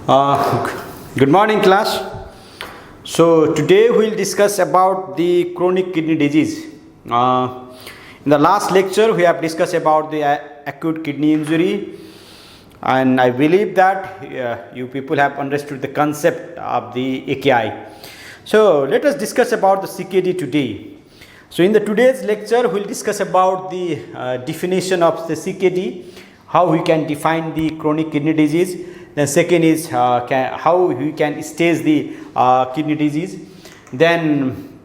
Good morning, class. So today we'll discuss about the chronic kidney disease. In the last lecture, we have discussed about the acute kidney injury, and I believe that you people have understood the concept of the AKI. So let us discuss about the CKD today. So in the today's lecture, we'll discuss about the definition of the CKD, how we can define the chronic kidney disease. Then second is how we can stage the kidney disease. Then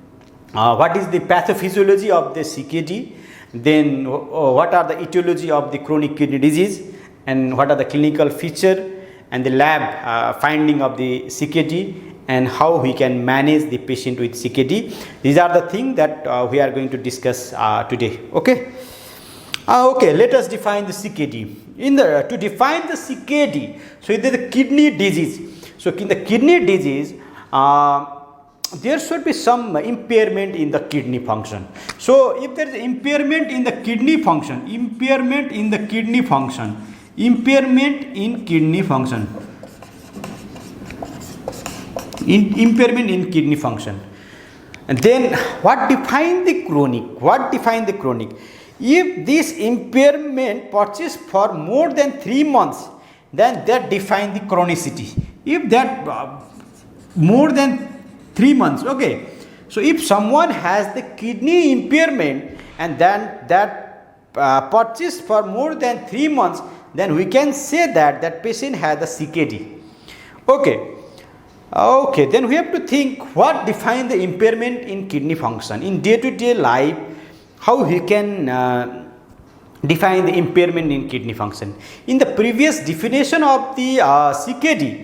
what is the pathophysiology of the CKD? Then what are the etiology of the chronic kidney disease, and what are the clinical feature and the lab finding of the CKD, and how we can manage the patient with CKD. These are the things that we are going to discuss today. Okay. Okay, let us define the CKD. To define the CKD, so it is the kidney disease. So in the kidney disease, there should be some impairment in the kidney function. So if there is impairment in kidney function, impairment in kidney function, and then what define the chronic? If this impairment persists for more than 3 months, then that define the chronicity. If that more than 3 months, okay. So if someone has the kidney impairment and then that persists for more than 3 months, then we can say that that patient has the CKD. Okay, then we have to think what define the impairment in kidney function in day-to-day life. How we can define the impairment in kidney function? In the previous definition of the CKD,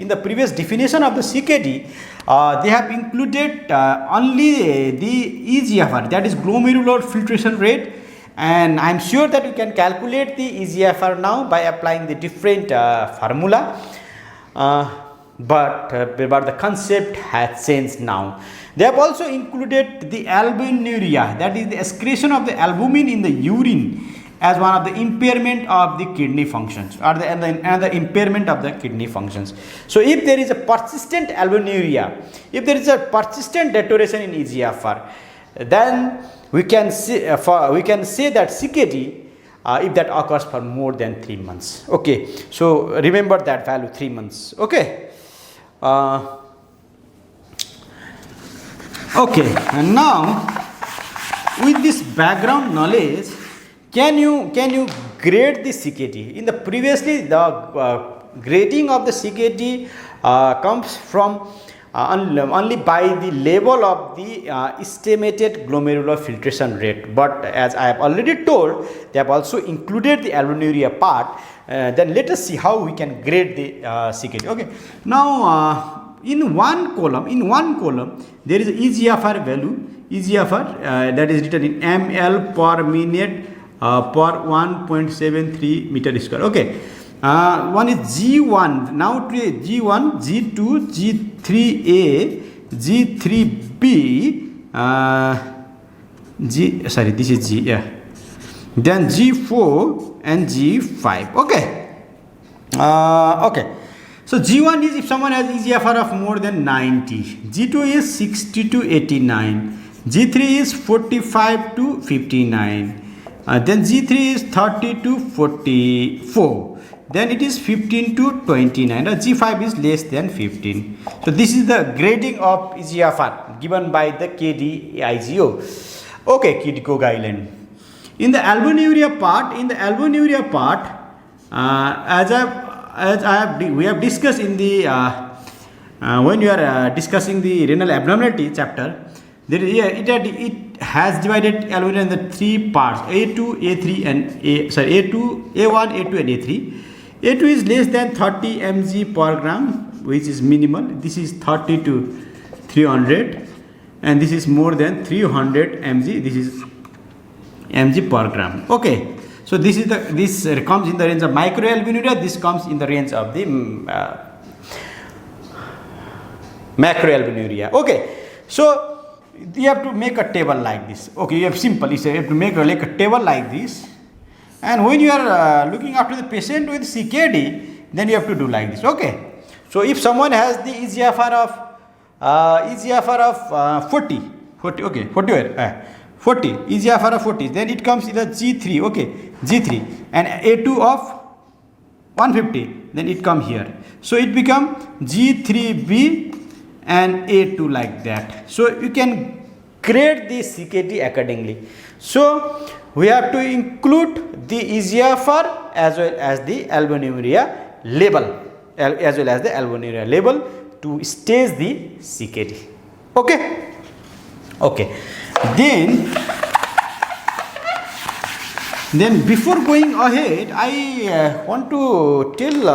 they have included only the EGFR, that is glomerular filtration rate, and I am sure that you can calculate the EGFR now by applying the different formula. But the concept has changed now. They have also included the albuminuria, that is the excretion of the albumin in the urine, as one of the impairment of the kidney functions, or another impairment of the kidney functions. So if there is a persistent albuminuria, if there is a persistent deterioration in EGFR, then we can say that CKD if that occurs for more than 3 months. Okay, so remember that value, 3 months. Okay. Okay, and now with this background knowledge, can you grade the CKD? In the previously, the grading of the CKD comes from only by the level of the estimated glomerular filtration rate. But as I have already told, they have also included the albuminuria part. Then let us see how we can grade the CKD. Okay, now in one column there is a EGFR value, that is written in ml per minute per 1.73 meter square. Okay, one is G1, now G1, G2, G3A, G3B, this is G, yeah, then G4 and G5. Okay. Okay. So G1 is if someone has EGFR of more than 90, G2 is 60 to 89, G3 is 45 to 59, then G3 is 30 to 44, then it is 15 to 29, G5 is less than 15. So this is the grading of EGFR given by the KDIGO. Okay, KDIGO guideline. In the albuminuria part, we have discussed in the when you are discussing the renal abnormality chapter, it has divided albuminuria in the 3 parts: A2, A3, and A1, A2, and A3. A2 is less than 30 mg per gram, which is minimal. This is 30 to 300, and this is more than 300 mg. This is mg per gram. Okay. So this comes in the range of microalbuminuria. This comes in the range of the macroalbuminuria. Okay, so you have to make a table like this. Okay, you have to make like a table like this, and when you are looking after the patient with CKD, then you have to do like this. Okay, So if someone has the EGFR of 40, okay, 40 where? 40, EGFR of 40, then it comes in the G3, okay, G3, and A2 of 150, then it come here. So it become G3B and A2 like that. So you can grade the CKD accordingly. So we have to include the EGFR as well as the albuminuria level, to stage the CKD. Okay. Okay. Then before going ahead, I want to tell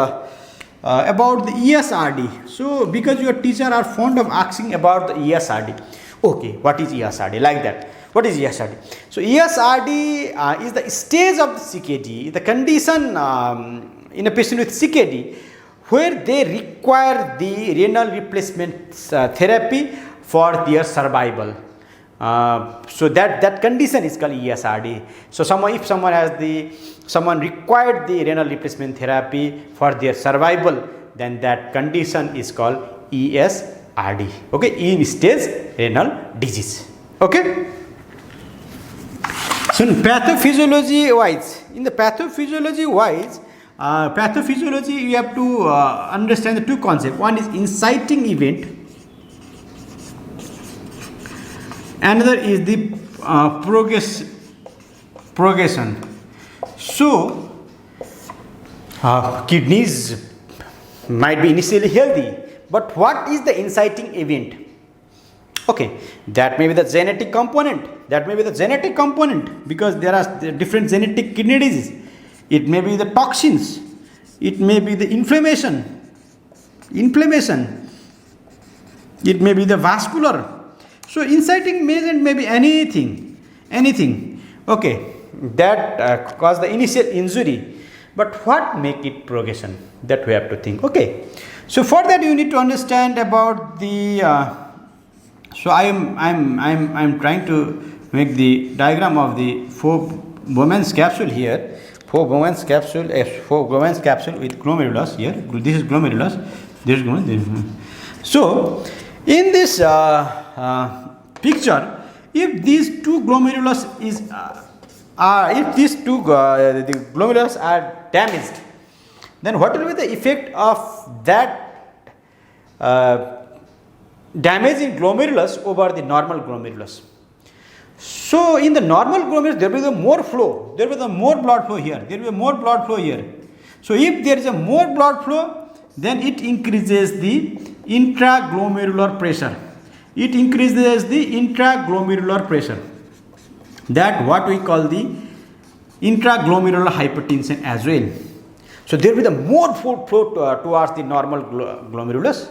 about the ESRD. So because your teacher are fond of asking about the ESRD. Okay, what is ESRD? Like that. What is ESRD? So ESRD is the stage of the CKD, the condition in a patient with CKD where they require the renal replacement therapy for their survival. So that condition is called ESRD. So if someone required the renal replacement therapy for their survival, then that condition is called ESRD. Okay, in stage renal disease. Okay. So in pathophysiology wise, you have to understand the two concepts. One is inciting event, another is the progression. So kidneys might be initially healthy, but what is the inciting event? Okay, that may be the genetic component. Because there are different genetic kidney diseases. It may be the toxins. It may be the inflammation. It may be the vascular. So inciting agent may be anything. Okay, that cause the initial injury. But what make it progression? That we have to think. Okay, so for that you need to understand about the. So I am trying to make the diagram of the 4 Bowman's capsule here. 4 Bowman's capsule with glomerulus here. This is glomerulus. This is glomerulus. So in this picture, if these two glomerulus the glomerulus are damaged, then what will be the effect of that damage in glomerulus over the normal glomerulus? So in the normal glomerulus there will be more flow, there will be more blood flow here, So if there is a more blood flow, then it increases the intraglomerular pressure. That what we call the intraglomerular hypertension as well. So there will be the more flow towards the normal glomerulus,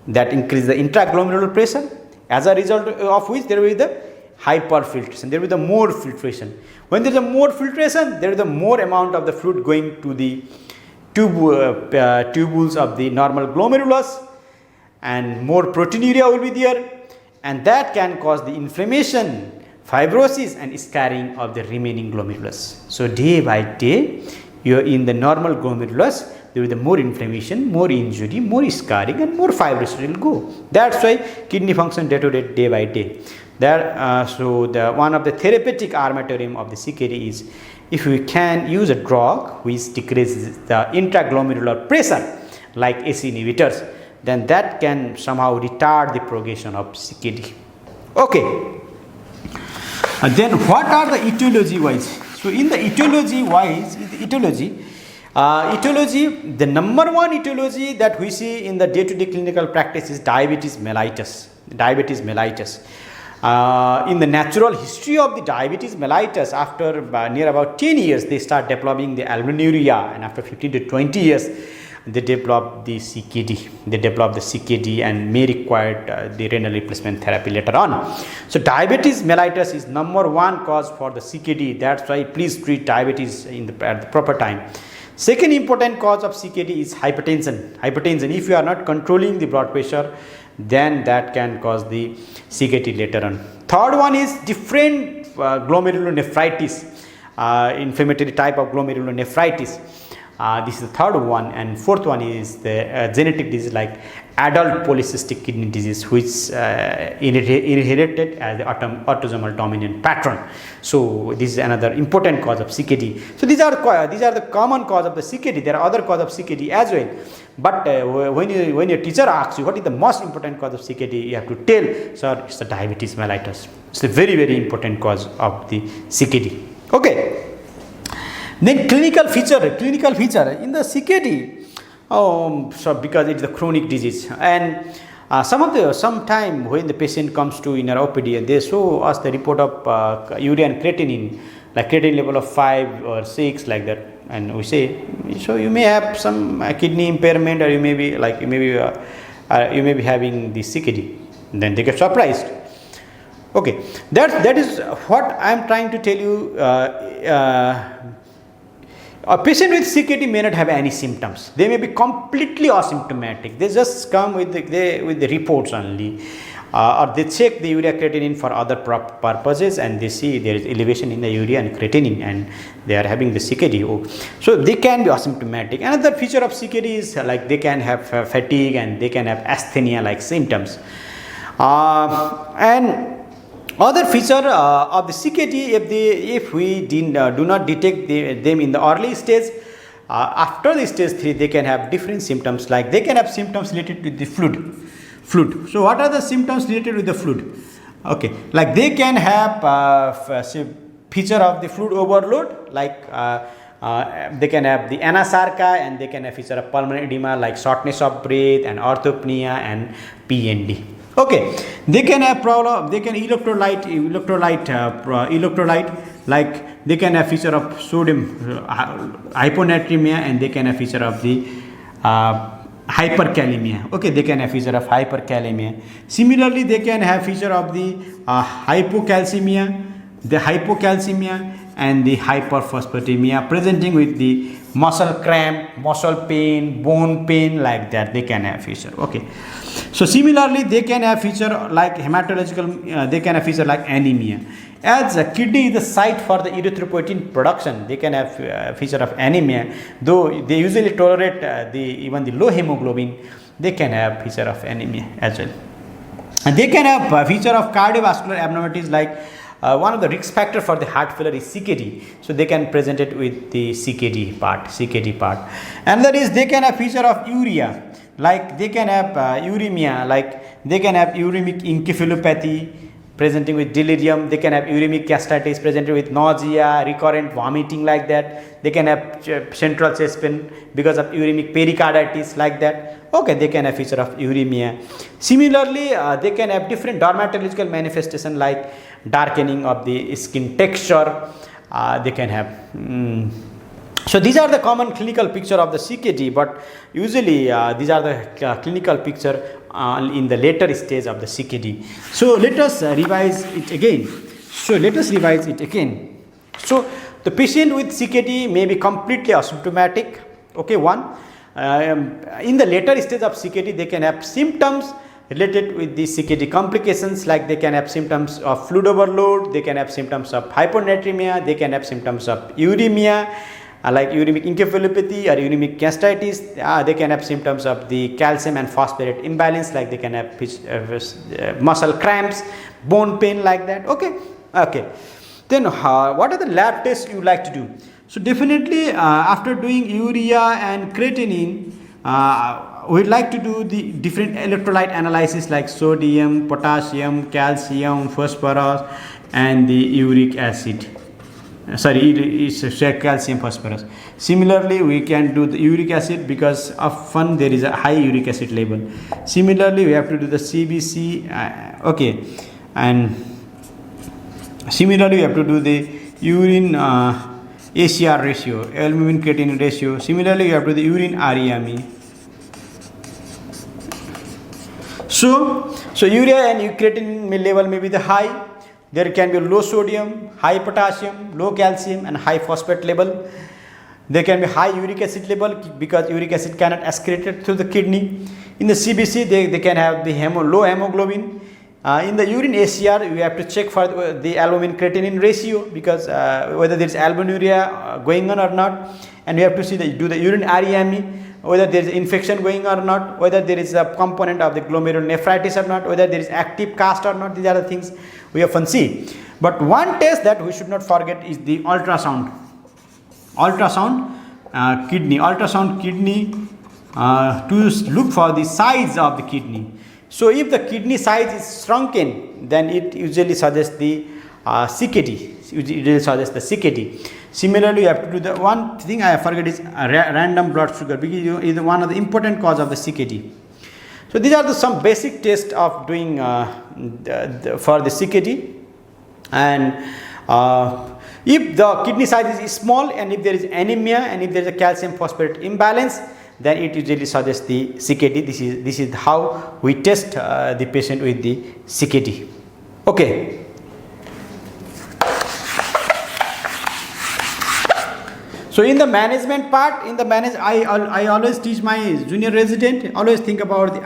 that increase the intraglomerular pressure, as a result of which there will be the hyperfiltration, there will be the more filtration. When there is a more filtration, there is a more amount of the fluid going to the tubules of the normal glomerulus, and more proteinuria will be there, and that can cause the inflammation, fibrosis and scarring of the remaining glomerulus. So day by day, you are in the normal glomerulus, there will be more inflammation, more injury, more scarring and more fibrosis will go. That's why kidney function deteriorate day by day. So the one of the therapeutic armamentarium of the CKD is if we can use a drug which decreases the intraglomerular pressure like ACE inhibitors, then that can somehow retard the progression of CKD. Okay. Then what are the etiology wise? So in the etiology, the number one etiology that we see in the day-to-day clinical practice is diabetes mellitus. In the natural history of the diabetes mellitus, after near about 10 years, they start developing the albuminuria, and after 15 to 20 years, they develop the CKD. And may require the renal replacement therapy later on. So diabetes mellitus is number one cause for the CKD. That's why please treat diabetes at the proper time. Second important cause of CKD is hypertension. If you are not controlling the blood pressure, then that can cause the CKD later on. Third one is glomerulonephritis, inflammatory type of glomerulonephritis. This is the third one, and fourth one is the genetic disease like adult polycystic kidney disease, which inherited as the autosomal dominant pattern. So this is another important cause of CKD. So these are the common cause of the CKD. There are other cause of CKD as well. But when your teacher asks you what is the most important cause of CKD, you have to tell, sir, it's the diabetes mellitus. It's a very, very important cause of the CKD. Okay. Then clinical feature in the CKD, so because it's the chronic disease, and sometime when the patient comes to in our OPD and they show us the report of urea and creatinine, like creatinine level of 5 or 6 like that, and we say, so you may have some kidney impairment, or you may be having the CKD. Then they get surprised. Okay, that is what I am trying to tell you. A patient with CKD may not have any symptoms. They may be completely asymptomatic. They just come with the reports only, or they check the urea creatinine for other purposes, and they see there is elevation in the urea and creatinine, and they are having the CKD. So they can be asymptomatic. Another feature of CKD is like they can have fatigue, and they can have asthenia like symptoms. And other feature of the CKD, if we do not detect them in the early stage, after the stage 3, they can have different symptoms. Like they can have symptoms related with the fluid. So what are the symptoms related with the fluid? Okay, like they can have feature of the fluid overload, like they can have the anasarca, and they can have feature of pulmonary edema like shortness of breath and orthopnea and PND. Okay, they can have problem. They can electrolyte, like they can have feature of sodium hyponatremia, and they can have feature of the hyperkalemia. Okay, they can have feature of hyperkalemia. Similarly, they can have feature of the hypocalcemia, and the hyperphosphatemia, presenting with the muscle cramp, muscle pain, bone pain, like that. They can have feature. Okay. So similarly, they can have feature like hematological, they can have feature like anemia. As a kidney is the site for the erythropoietin production, they can have feature of anemia. Though they usually tolerate even the low hemoglobin, they can have feature of anemia as well. And they can have a feature of cardiovascular abnormalities, like one of the risk factor for the heart failure is CKD. So they can present it with the CKD part. And that is, they can have feature of urea. Like they can have uremia, like they can have uremic encephalopathy presenting with delirium. They can have uremic gastritis presenting with nausea, recurrent vomiting, like that. They can have central chest pain because of uremic pericarditis, like that. Okay, they can have feature of uremia. Similarly, they can have different dermatological manifestation like darkening of the skin texture. They can have so these are the common clinical picture of the CKD, but usually these are the clinical picture in the later stage of the CKD. So let us revise it again. So the patient with CKD may be completely asymptomatic. Okay, one. In the later stage of CKD, they can have symptoms related with the CKD complications, like they can have symptoms of fluid overload, they can have symptoms of hyponatremia, they can have symptoms of uremia, like uremic encephalopathy or uremic gastritis. They can have symptoms of the calcium and phosphate imbalance, like they can have muscle cramps, bone pain, like that. Okay. Then what are the lab tests you like to do? So definitely after doing urea and creatinine, we'd like to do the different electrolyte analysis like sodium, potassium, calcium, phosphorus, and the uric acid. It's calcium phosphorus. Similarly, we can do the uric acid because often there is a high uric acid level. Similarly, we have to do the CBC. And similarly, we have to do the urine ACR ratio, albumin creatinine ratio. Similarly, you have to do the urine REME. So urea and creatinine level may be the high. There can be low sodium, high potassium, low calcium, and high phosphate level. There can be high uric acid level because uric acid cannot excrete through the kidney. In the CBC, they can have the low hemoglobin. In the urine ACR, we have to check for the albumin creatinine ratio because whether there is albuminuria going on or not. and we have to see do the urinary whether there is infection going or not, whether there is a component of the glomerulonephritis or not, whether there is active cast or not. These are the things we often see. But one test that we should not forget is the ultrasound. Ultrasound kidney to look for the size of the kidney. So if the kidney size is shrunken, then it usually suggests the CKD. Usually suggests the CKD. Similarly, you have to do the one thing I forget is random blood sugar, because is one of the important cause of the CKD. So these are some basic tests of doing for the CKD. And if the kidney size is small, and if there is anemia, and if there is a calcium phosphate imbalance, then it usually suggests the CKD. This is how we test the patient with the CKD. Okay. So in the management part, I always teach my junior resident, always think about the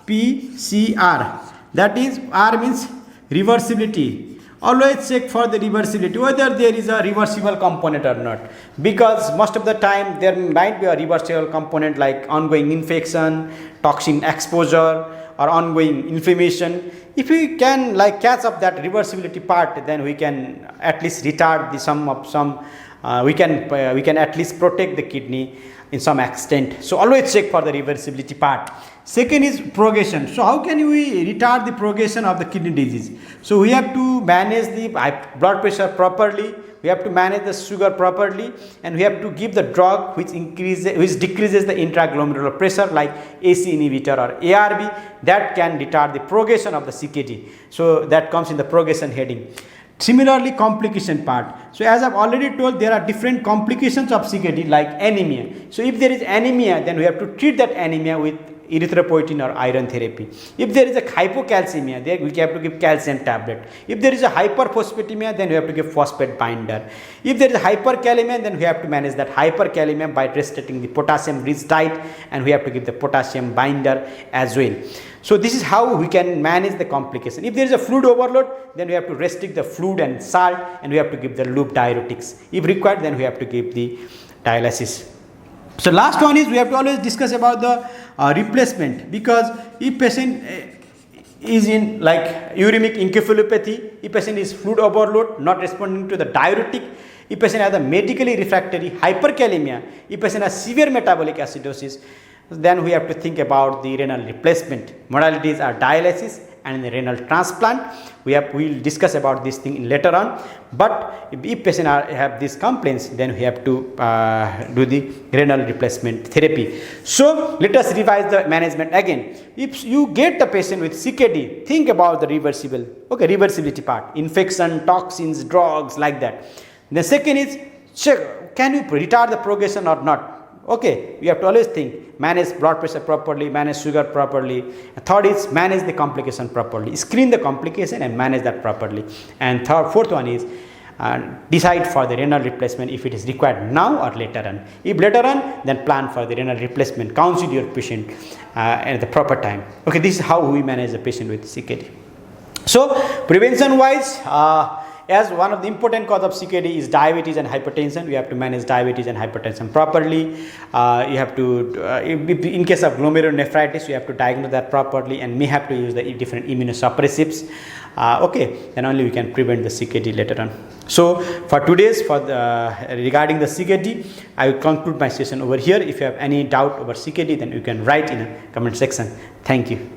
RPCR. That is, R means reversibility. Always check for the reversibility, whether there is a reversible component or not, because most of the time there might be a reversible component like ongoing infection, toxin exposure, or ongoing inflammation. If we can catch up that reversibility part, then we can at least retard we can at least protect the kidney in some extent. So always check for the reversibility part. Second is progression. So how can we retard the progression of the kidney disease? So we have to manage the blood pressure properly, we have to manage the sugar properly, and we have to give the drug which decreases the intraglomerular pressure, like ACE inhibitor or ARB, that can retard the progression of the CKD. So that comes in the progression heading. Similarly, complication part. So as I've already told, there are different complications of CKD like anemia. So if there is anemia, then we have to treat that anemia with erythropoietin or iron therapy. If there is a hypocalcemia, then we have to give calcium tablet. If there is a hyperphosphatemia, then we have to give phosphate binder. If there is a hyperkalemia, then we have to manage that hyperkalemia by restricting the potassium rich diet, and we have to give the potassium binder as well. So this is how we can manage the complication. If there is a fluid overload, then we have to restrict the fluid and salt, and we have to give the loop diuretics. If required, then we have to give the dialysis. So last one is we have to always discuss about the replacement, because if patient is in uremic encephalopathy, if patient is fluid overload, not responding to the diuretic, if patient has a medically refractory hyperkalemia, if patient has severe metabolic acidosis, then we have to think about the renal replacement. Modalities are dialysis and the renal transplant. We will discuss about this thing later on. But if patient have these complaints, then we have to do the renal replacement therapy. So let us revise the management again. If you get the patient with CKD, think about the reversibility part, infection, toxins, drugs, like that. The second is, check, can you retard the progression or not? Okay, we have to always think, manage blood pressure properly, manage sugar properly. Third is manage the complication properly, screen the complication and manage that properly. And fourth one is decide for the renal replacement if it is required now or later on. If later on, then plan for the renal replacement, counsel your patient at the proper time. Okay, this is how we manage the patient with CKD. So prevention wise, as one of the important cause of CKD is diabetes and hypertension, we have to manage diabetes and hypertension properly. You have to, in case of glomerulonephritis, you have to diagnose that properly and may have to use the different immunosuppressives. Then only we can prevent the CKD later on. So for today's, regarding the CKD, I will conclude my session over here. If you have any doubt over CKD, then you can write in a comment section. Thank you.